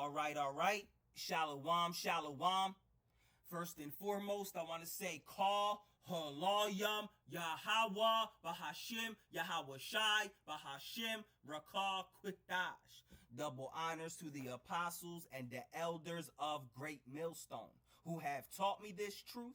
All right. Shalom, shalom. First and foremost, I want to say call Halayam Yahweh Bahashim Yahweh Shai Bahashim Rakah Quitash. Double honors to the apostles and the elders of Great Millstone who have taught me this truth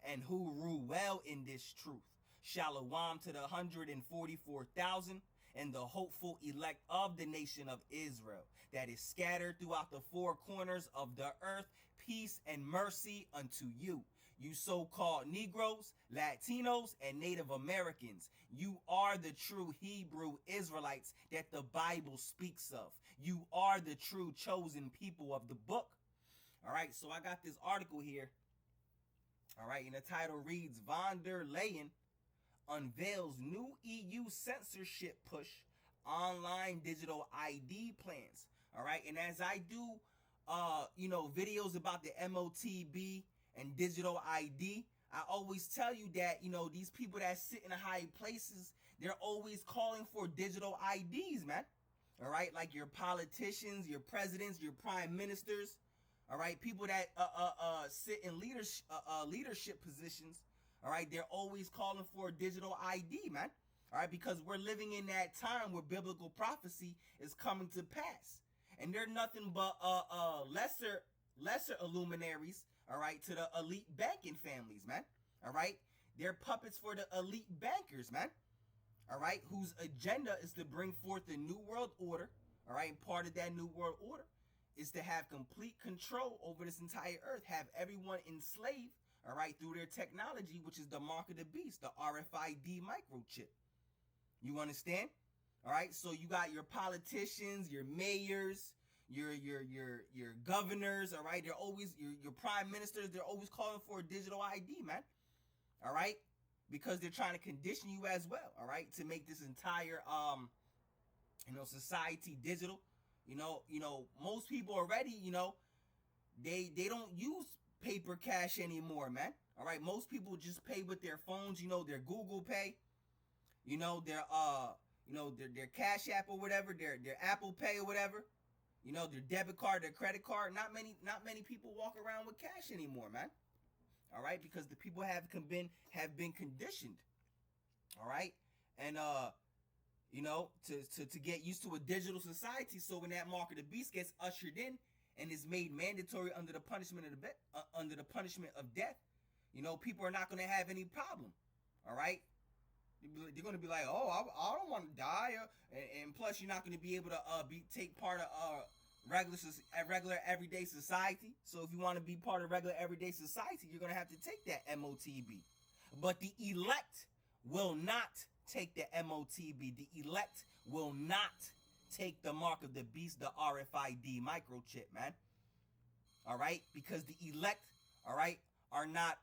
and who rule well in this truth. Shalom to the 144,000 and the hopeful elect of the nation of Israel that is scattered throughout the four corners of the earth. Peace and mercy unto you. You so-called Negroes, Latinos, and Native Americans. You are the true Hebrew Israelites that the Bible speaks of. You are the true chosen people of the book. All right, so I got this article here. All right, and the title reads, Von der Leyen unveils new EU censorship push, online digital ID plans. All right, and as I do, videos about the MOTB and digital ID, I always tell you that, these people that sit in high places, they're always calling for digital IDs, man. All right, like your politicians, your presidents, your prime ministers. All right, people that sit in leadership positions. All right, they're always calling for a digital ID, man. All right, because we're living in that time where biblical prophecy is coming to pass, and they're nothing but lesser illuminaries. All right, to the elite banking families, man. All right, they're puppets for the elite bankers, man. All right, whose agenda is to bring forth the new world order. All right, and part of that new world order is to have complete control over this entire earth, have everyone enslaved, all right, through their technology, which is the mark of the beast, the RFID microchip. You understand? All right, so you got your politicians, your mayors, your governors, all right? They're always your prime ministers, they're always calling for a digital ID, man. All right? Because they're trying to condition you as well, all right, to make this entire society digital. Most people already, they don't use paper cash anymore, man. All right, most people just pay with their phones, their Google Pay, their Cash App or whatever, their Apple Pay or whatever, their debit card, their credit card. Not many people walk around with cash anymore, man. All right, because the people have been conditioned. All right, and to get used to a digital society. So when that mark of the beast gets ushered in and is made mandatory under the punishment of death, people are not going to have any problem. All right, they're going to be like, oh, I don't want to die, and plus you're not going to be able to take part of regular everyday society. So if you want to be part of regular everyday society, you're going to have to take that MOTB. But the elect will not take the MOTB. The elect will not take the mark of the beast, the RFID microchip, man. All right, because the elect, all right, are not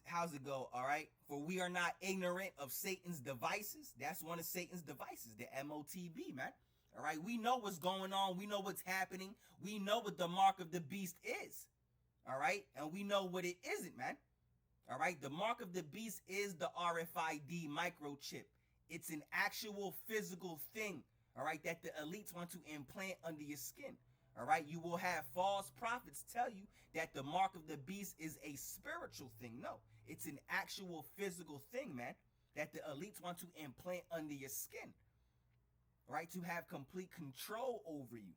how's it go? All right, for we are not ignorant of Satan's devices. That's one of Satan's devices, the MOTB, man. All right, we know what's going on. We know what's happening. We know what the mark of the beast is. All right, and we know what it isn't, man. All right, the mark of the beast is the RFID microchip. It's an actual physical thing, all right, that the elites want to implant under your skin. All right, you will have false prophets tell you that the mark of the beast is a spiritual thing. No, it's an actual physical thing, man, that the elites want to implant under your skin, right, to have complete control over you.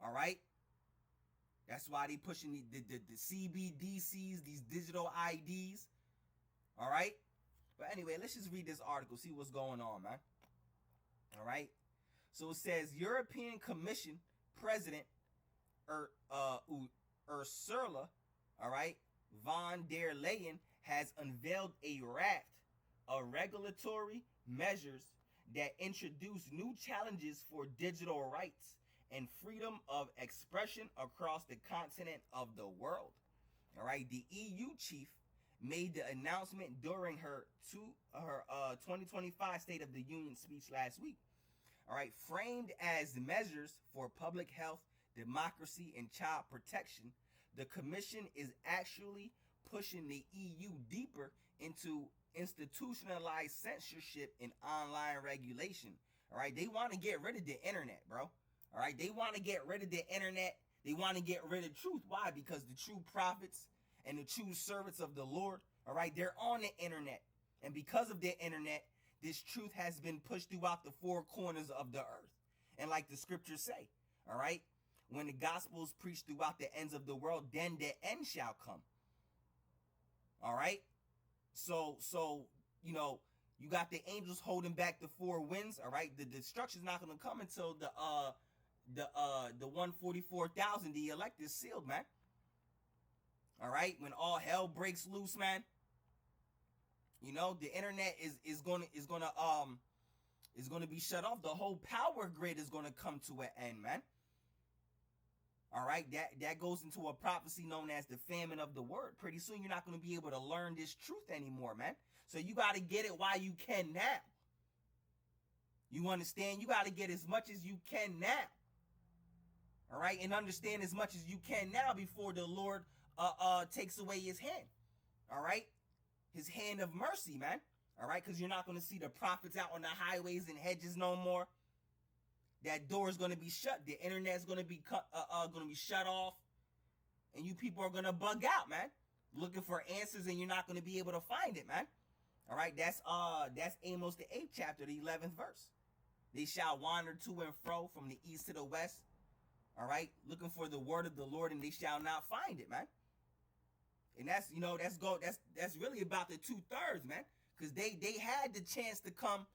All right, that's why they pushing the CBDCs, these digital IDs. All right, but anyway, let's just read this article, see what's going on, man. All right, so it says European Commission President Ursula, all right, von der Leyen has unveiled a raft of regulatory measures that introduce new challenges for digital rights and freedom of expression across the continent of the world. All right, the EU chief made the announcement during her 2025 State of the Union speech last week. All right, framed as measures for public health, democracy, and child protection, the Commission is actually pushing the EU deeper into institutionalized censorship and online regulation. All right, they want to get rid of the internet, bro. All right, they want to get rid of the internet. They want to get rid of truth. Why? Because the true prophets and the true servants of the Lord, all right, they're on the internet. And because of the internet, this truth has been pushed throughout the four corners of the earth. And like the scriptures say, all right, when the gospel is preached throughout the ends of the world, then the end shall come. All right. So you know, you got the angels holding back the four winds. All right, the destruction is not going to come until the 144,000, the elect, is sealed, man. All right, when all hell breaks loose, man. You know, the internet is gonna be shut off. The whole power grid is gonna come to an end, man. All right, that goes into a prophecy known as the famine of the word. Pretty soon you're not going to be able to learn this truth anymore, man. So you got to get it while you can now. You understand? You got to get as much as you can now. All right, and understand as much as you can now before the Lord takes away his hand. All right, his hand of mercy, man. All right, because you're not going to see the prophets out on the highways and hedges no more. That door is going to be shut. The internet is going to be shut off, and you people are going to bug out, man, looking for answers, and you're not going to be able to find it, man. All right, that's Amos the 8th chapter, the 11th verse. They shall wander to and fro from the east to the west. All right, looking for the word of the Lord, and they shall not find it, man. And that's really about the 2/3, man, because they had the chance to come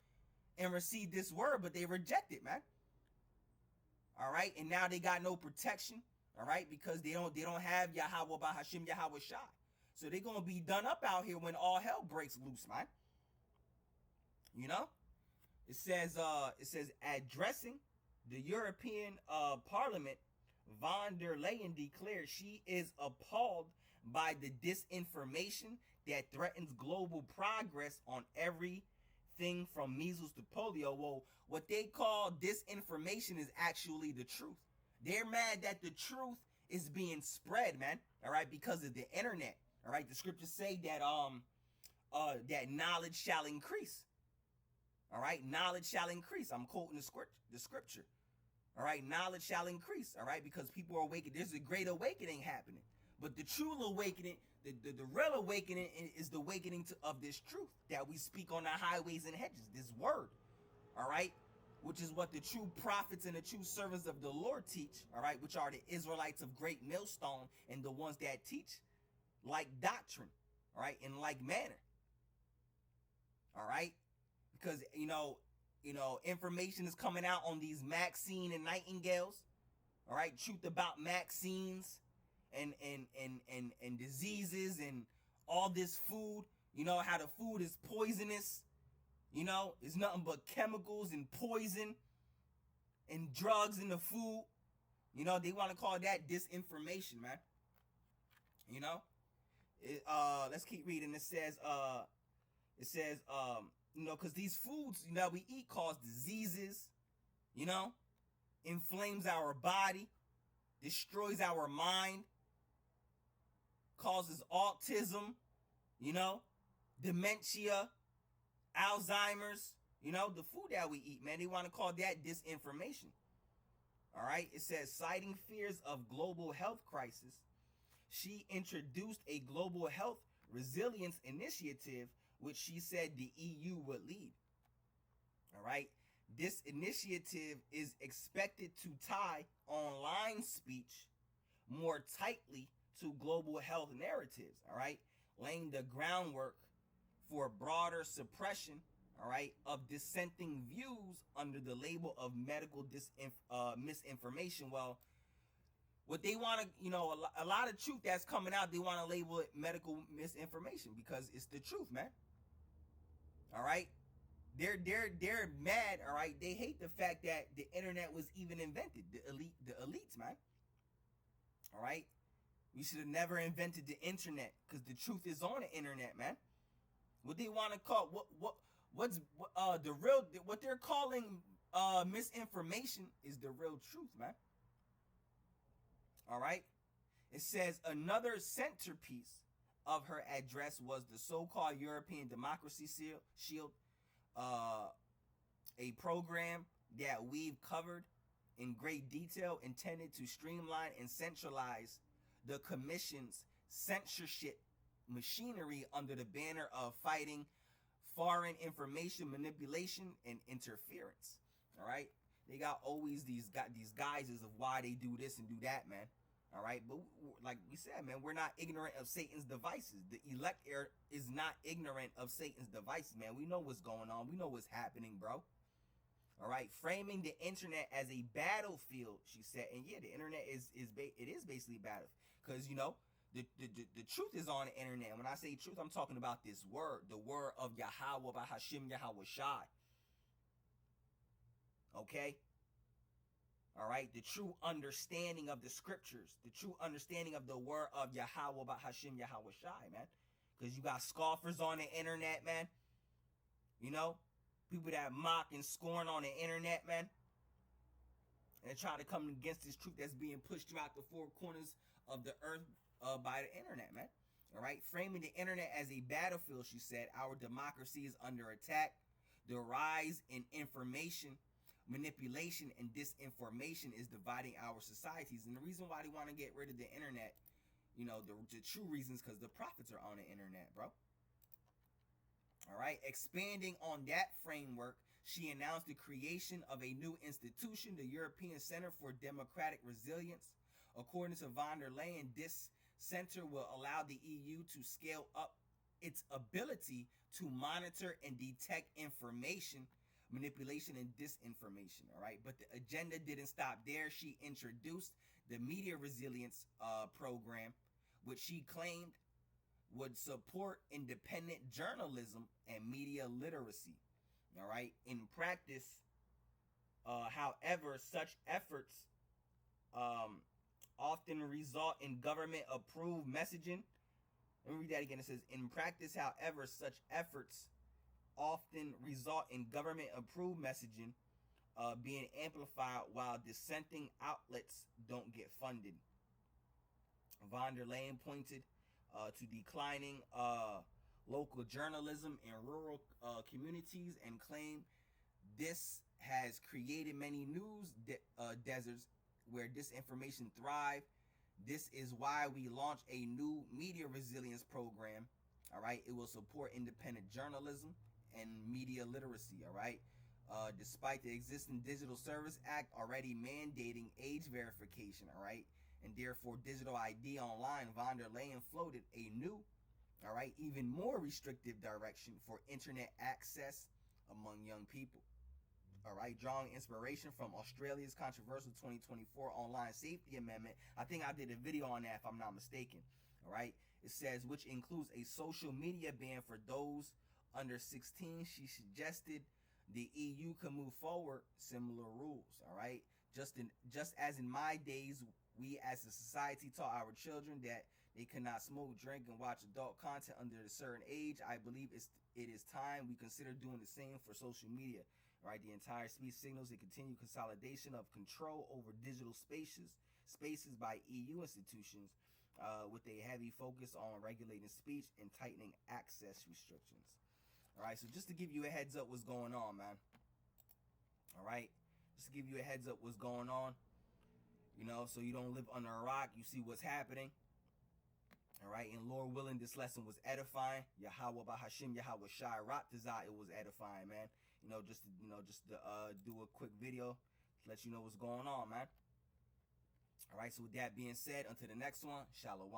and receive this word, but they rejected, man. All right, and now they got no protection. All right, because they don't have Yahweh Bahashim Yahweh Shai. So they're gonna be done up out here when all hell breaks loose, man. You know, it says addressing the European Parliament, von der Leyen declared she is appalled by the disinformation that threatens global progress on everything from measles to polio. Well, what they call disinformation is actually the truth. They're mad that the truth is being spread, man. All right, because of the internet. All right, the scriptures say that that knowledge shall increase. All right, knowledge shall increase. I'm quoting the scripture. All right, knowledge shall increase. All right, because people are awakened. There's a great awakening happening. But the true awakening, the real awakening is the awakening of this truth that we speak on the highways and hedges, this word. All right, which is what the true prophets and the true servants of the Lord teach. All right, which are the Israelites of great millstone and the ones that teach like doctrine. All right, in like manner. All right, because you know, information is coming out on these Maxine and Nightingales. All right, truth about vaccines and diseases and all this food. You know how the food is poisonous. You know, it's nothing but chemicals and poison and drugs in the food. You know, they want to call that disinformation, man. You know, let's keep reading. It says, you know, because these foods, you know, we eat cause diseases, you know, inflames our body, destroys our mind, causes autism, you know, dementia, Alzheimer's, you know, the food that we eat, man. They want to call that disinformation. All right. It says, citing fears of global health crisis, she introduced a global health resilience initiative, which she said the EU would lead. All right. This initiative is expected to tie online speech more tightly to global health narratives. All right. Laying the groundwork for broader suppression, all right, of dissenting views under the label of medical misinformation. Well, what they want to, you know, a lot of truth that's coming out, they want to label it medical misinformation because it's the truth, man. All right, they're mad. All right, they hate the fact that the internet was even invented. The elites, man. All right, we should have never invented the internet because the truth is on the internet, man. What they want to call what's the real, what they're calling misinformation is the real truth, man. All right. It says another centerpiece of her address was the so-called European Democracy Shield, a program that we've covered in great detail intended to streamline and centralize the Commission's censorship machinery under the banner of fighting foreign information manipulation and interference. All right, they got always these guises of why they do this and do that, man. All right, but like we said, man, we're not ignorant of Satan's devices. The elect is not ignorant of Satan's devices, man. We know what's going on. We know what's happening, bro. All right, framing the internet as a battlefield, she said, and yeah, the internet is basically a battlefield because the truth is on the internet. And when I say truth, I'm talking about this word, the word of Yahweh, by Hashem Yahweh Shai. Okay. All right, the true understanding of the scriptures, the true understanding of the word of Yahweh by Hashem Yahweh Shai, man. Because you got scoffers on the internet, man. You know, people that mock and scorn on the internet, man. And try to come against this truth that's being pushed throughout the four corners of the earth by the internet, man. All right, framing the internet as a battlefield, she said, our democracy is under attack. The rise in information manipulation and disinformation is dividing our societies. And the reason why they want to get rid of the internet, the true reasons, because the profits are on the internet, bro. All right, expanding on that framework, she announced the creation of a new institution, the European Center for Democratic Resilience. According to von der Leyen, this center will allow the EU to scale up its ability to monitor and detect information manipulation and disinformation. All right, but the agenda didn't stop there. She introduced the media resilience program, which she claimed would support independent journalism and media literacy. All right, in practice, however, such efforts often result in government approved messaging. Let me read that again. It says, in practice, however, such efforts often result in government-approved messaging being amplified while dissenting outlets don't get funded. Von der Leyen pointed to declining local journalism in rural communities and claimed this has created many news deserts where disinformation thrive. This is why we launched a new media resilience program. All right, it will support independent journalism and media literacy. All right, despite the existing Digital Service Act already mandating age verification, all right, and therefore digital ID online, von der Leyen floated a new, all right, even more restrictive direction for internet access among young people. All right, drawing inspiration from Australia's controversial 2024 online safety amendment. I think I did a video on that if I'm not mistaken. All right, it says, which includes a social media ban for those under 16. She suggested the EU could move forward similar rules. All right, just as in my days, we as a society taught our children that they cannot smoke, drink, and watch adult content under a certain age. I believe it is time we consider doing the same for social media. All right, the entire speech signals a continued consolidation of control over digital spaces by EU institutions, with a heavy focus on regulating speech and tightening access restrictions. All right, so just to give you a heads up what's going on, man. All right, just to give you a heads up what's going on, so you don't live under a rock. You see what's happening. All right, and Lord willing, this lesson was edifying. Yahweh by Hashem Yahweh Shai Rat Tazah, it was edifying, man. Just to do a quick video to let you know what's going on, man. All right, so with that being said, until the next one, Shalom.